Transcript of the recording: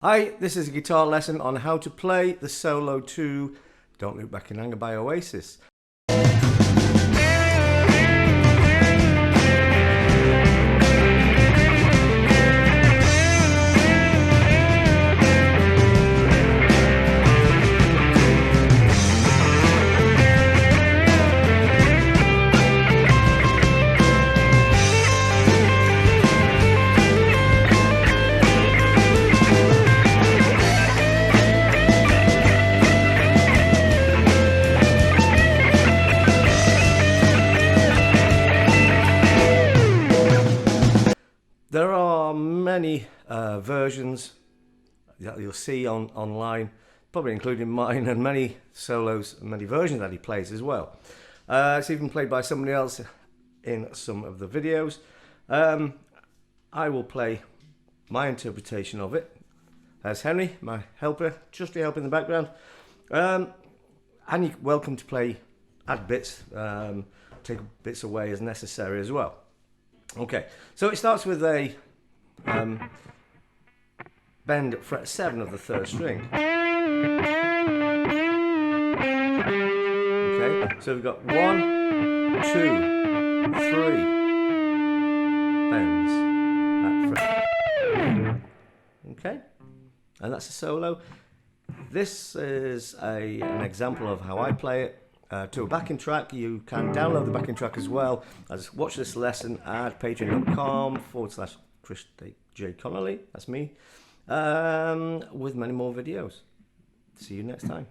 Hi, this is a guitar lesson on how to play the solo to Don't Look Back in Anger by Oasis. There are many versions that you'll see online, probably including mine, and many solos, many versions that he plays as well. It's even played by somebody else in some of the videos. I will play my interpretation of it. There's Henry, my helper, trusty help in the background. And you're welcome to play, add bits, take bits away as necessary as well. Okay, so it starts with a bend at fret 7 of the 3rd string. Okay, so we've got 1, 2, 3 bends at fret. Okay, and that's a solo. This is an example of how I play it. To a backing track, you can download the backing track as well as watch this lesson at patreon.com/Chris J. Connolly, that's me, with many more videos. See you next time.